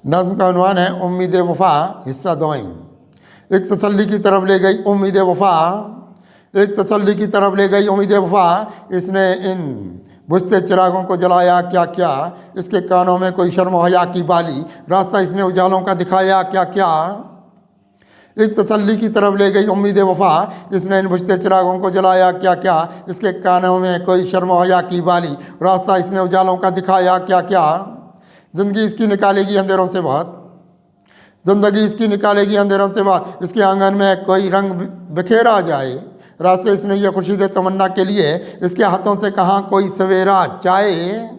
नज़्म का उन्वान है उम्मीद वफ़ा हिस्सा दुआएं। एक तसल्ली की तरफ ले गई उम्मीद वफ़ा, एक तसल्ली की तरफ ले गई उम्मीद वफ़ा, इसने इन बुझते चिरागों को जलाया क्या क्या, इसके कानों में कोई शर्म हया की बाली, रास्ता इसने उजालों का दिखाया क्या क्या। एक तसल्ली की तरफ ले गई उम्मीद वफ़ा, इसने इन बुझते चिरागों को जलाया क्या क्या, इसके कानों में कोई शर्म हया की बाली, रास्ता इसने उजालों का दिखाया क्या क्या। ज़िंदगी इसकी निकालेगी अंधेरों से बात, ज़िंदगी इसकी निकालेगी अंधेरों से बात, इसके आंगन में कोई रंग बिखेरा जाए, रास्ते इसने ये खुर्शीद तमन्ना के लिए, इसके हाथों से कहाँ कोई सवेरा जाए।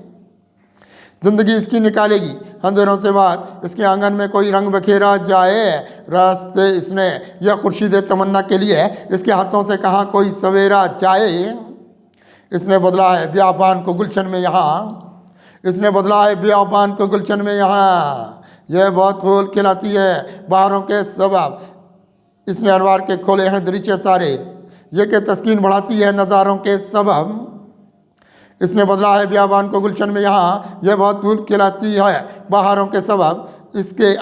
ज़िंदगी इसकी निकालेगी अंधेरों से बात, इसके आंगन में कोई रंग बिखेरा जाए, रास्ते इसने यह खुर्शीद तमन्ना के लिए, इसके हाथों से कहाँ कोई सवेरा जाए। इसने बदला है बियाबान को गुलशन में यहाँ, इसने बदला है बियाबान को गुलशन में यहाँ, यह बहुत फूल खिलाती है बहारों के सबब, इसने अनवार के खोले हैं दरीचे सारे, ये के तस्कीन बढ़ाती है नज़ारों के सबब। इसने बदला है बियाबान को गुलशन में यहाँ, यह बहुत फूल खिलाती है बहारों के सबब, इसने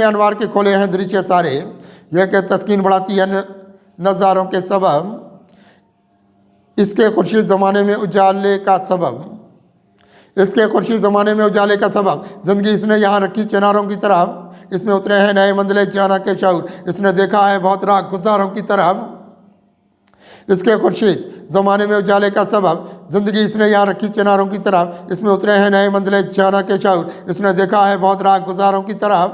अनवार के खोले हैं दरीचे सारे, यह के तस्कीन बढ़ाती है नज़ारों के सबब, इसके खुर्शीद ज़माने में उजाले का सबब, इसके खुर्शीद ज़माने में उजाले का सबब। ज़िंदगी इसने यहाँ रखी चिनारों की तरफ, इसमें उतरे हैं नए मंजिले जाना के शऊर, इसने देखा है बहुत राह गुज़ारों की तरफ। इसके खुर्शीद ज़माने में उजाले का सबब, ज़िंदगी इसने यहाँ रखी चिनारों की तरफ, इसमें उतरे हैं नए मंजिले जाना के शऊर, इसने देखा है बहुत राह गुज़ारों की तरफ।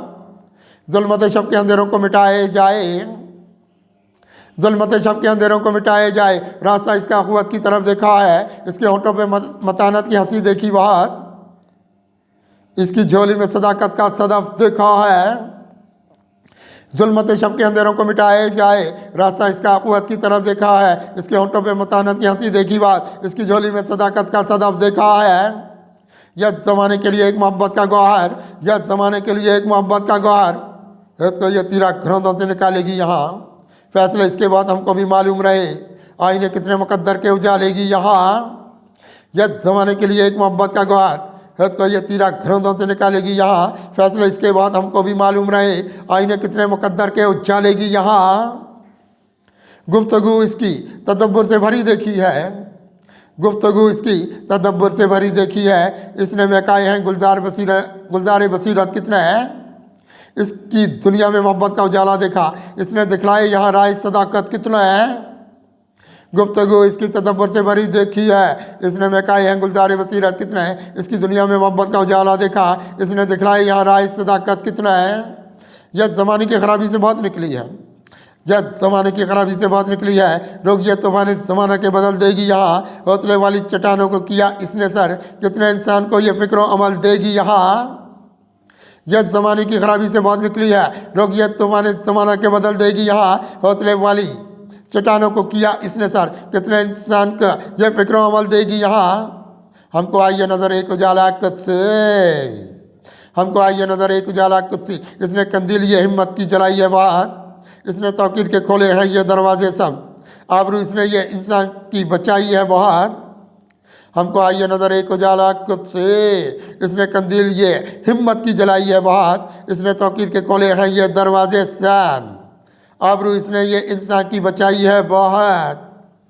ज़ुल्मत शब के अंधेरों को मिटाए जाए, ज़ुल्मत शब के अंधेरों को मिटाए जाए, रास्ता इसका क़ुव्वत की तरफ देखा है, इसके होंठों पे मतानत की हंसी देखी बहुत, इसकी झोली में सदाकत का सदफ देखा है। ज़ुल्मत शब के अंधेरों को मिटाए जाए, रास्ता इसका क़ुव्वत की तरफ देखा है, इसके होंठों पे मतानत की हंसी देखी बात, इसकी झोली में सदाकत का सदफ देखा है। यह ज़माने के लिए एक मोहब्बत का गौहर, यह ज़माने के लिए एक मोहब्बत का गौहर, इसको यह तीरा घरौंदों से निकालेगी यहाँ, फैसले इसके बाद हमको भी मालूम रहे, आईने कितने मुकद्दर के उजालेगी यहाँ। यह ज़माने के लिए एक मोहब्बत का गौहर, इसको ये तीरा घरौंदों से निकालेगी यहाँ, फैसले इसके बाद हमको भी मालूम रहे, आईने कितने मुकद्दर के उजालेगी यहाँ। गुफ्तगू इसकी तदब्बुर से भरी देखी है, गुफ्तगू इसकी तदब्बुर से भरी देखी है, इसने महकाए हैं गुलजार बसीरत कितने हैं, इसकी दुनिया में मोहब्बत का उजाला देखा, इसने दिखलाए यहाँ राय सदाकत कितना है। गुफ्तगू इसकी तदब्बर से भरी देखी है, इसने महकाए हैं गुलजार बसीरत कितना है, इसकी दुनिया में मोहब्बत का उजाला देखा, इसने दिखलाए यहाँ राय सदाकत कितना है। यह ज़माने की खराबी से बहुत निकली है, यह ज़माने की खराबी से बहुत निकली है, रोगिए तूफ़ान ज़माना के बदल देगी यहाँ, हौसले वाली चट्टानों को किया इसने सर, कितने इंसान को ये फ़िक्र अमल देगी यहाँ। यह ज़माने की खराबी से बहुत निकली है, रोगियत तूफ़ान ज़माना के बदल देगी यहाँ, हौसले वाली चट्टानों को किया इसने सर, कितने इंसान का यह फ़िक्र अमल देगी यहाँ। हमको आई नज़र एक उजाला कुछ से, हमको आई नज़र एक उजाला कुछ सी, इसने कंदील ये हिम्मत की जलाई है बात, इसने तौकीर के खोले हैं ये दरवाजे सब, आबरू इसने ये इंसान की बचाई है बहुत। हमको आई नज़र एक उजाला कुछ से, इसने कंदील ये हिम्मत की जलाई है बहुत, इसने तौकीर के खोले हैं ये दरवाजे सब, आबरू इसने ये इंसान की बचाई है बहुत।